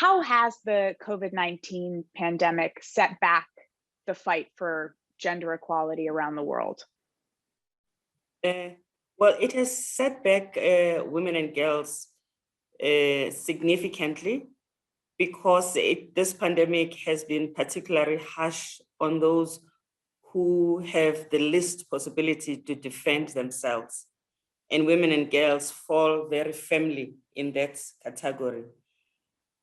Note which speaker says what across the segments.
Speaker 1: How has the COVID-19 pandemic set back the fight for gender equality around the world?
Speaker 2: Uh, well, it has set back women and girls significantly because this pandemic has been particularly harsh on those who have the least possibility to defend themselves. And women and girls fall very firmly in that category.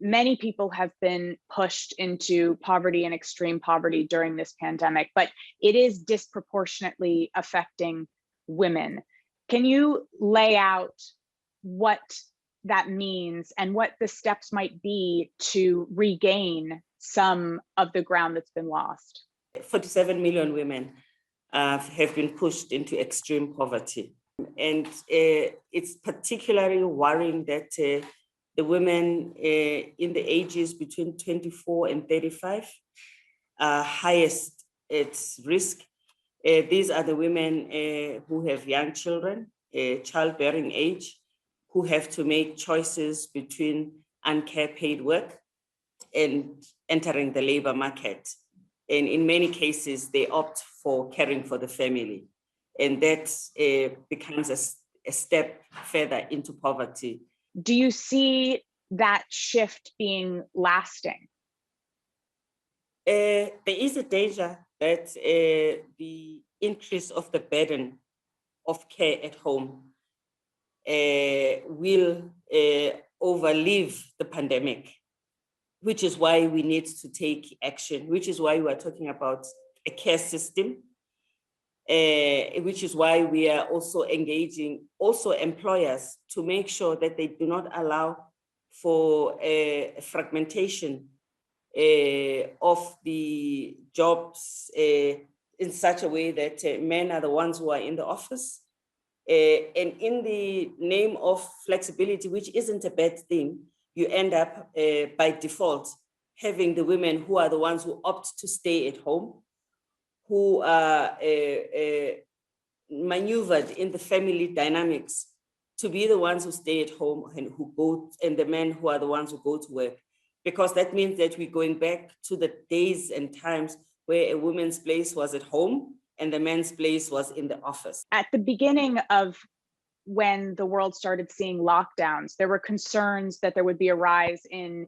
Speaker 1: Many people have been pushed into poverty and extreme poverty during this pandemic, but it is disproportionately affecting women. Can you lay out what that means and what the steps might be to regain some of the ground that's been lost?
Speaker 2: 47 million women have been pushed into extreme poverty. And it's particularly worrying that the women in the ages between 24 and 35 are highest at risk. These are the women who have young children, childbearing age, who have to make choices between uncared paid work and entering the labor market. And in many cases, they opt for caring for the family. And that becomes a step further into poverty.
Speaker 1: Do you see that shift being lasting?
Speaker 2: There is a danger that the increase of the burden of care at home will overlive the pandemic, which is why we need to take action, which is why we are talking about a care system, which is why we are also engaging employers to make sure that they do not allow for a fragmentation of the jobs in such a way that men are the ones who are in the office. And in the name of flexibility, which isn't a bad thing, you end up by default having the women who are the ones who opt to stay at home, who are maneuvered in the family dynamics to be the ones who stay at home and the men who are the ones who go to work. Because that means that we're going back to the days and times where a woman's place was at home and the man's place was in the office.
Speaker 1: At the beginning of when the world started seeing lockdowns, there were concerns that there would be a rise in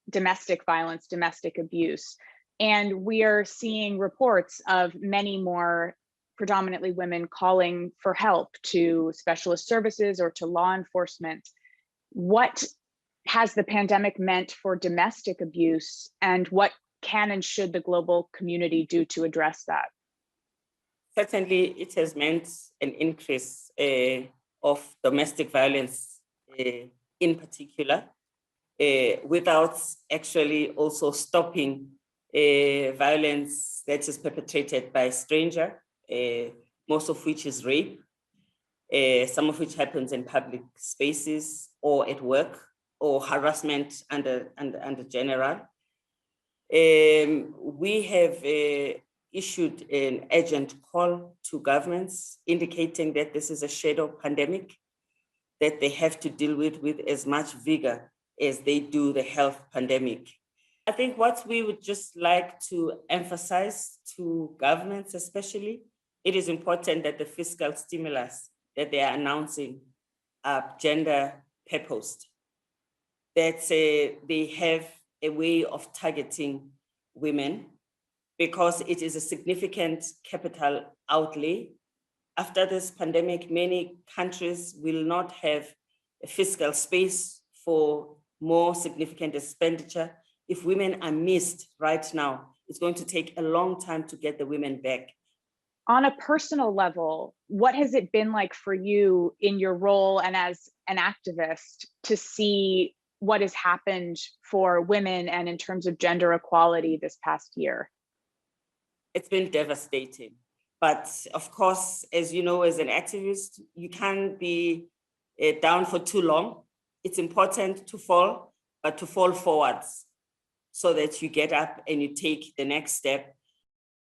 Speaker 1: domestic violence, domestic abuse. And we are seeing reports of many more predominantly women calling for help to specialist services or to law enforcement. What has the pandemic meant for domestic abuse, and what can and should the global community do to address that?
Speaker 2: Certainly, it has meant an increase of domestic violence in particular, without actually also stopping violence that is perpetrated by a stranger, most of which is rape, some of which happens in public spaces or at work, or harassment under general. We have issued an urgent call to governments indicating that this is a shadow pandemic that they have to deal with as much vigor as they do the health pandemic. I think what we would just like to emphasize to governments especially, it is important that the fiscal stimulus that they are announcing are gender purposed, that they have a way of targeting women, because it is a significant capital outlay. After this pandemic, many countries will not have a fiscal space for more significant expenditure. If women are missed right now, it's going to take a long time to get the women back.
Speaker 1: On a personal level, what has it been like for you in your role and as an activist to see what has happened for women and in terms of gender equality this past year?
Speaker 2: It's been devastating. But of course, as you know, as an activist, you can't be down for too long. It's important to fall, but to fall forwards so that you get up and you take the next step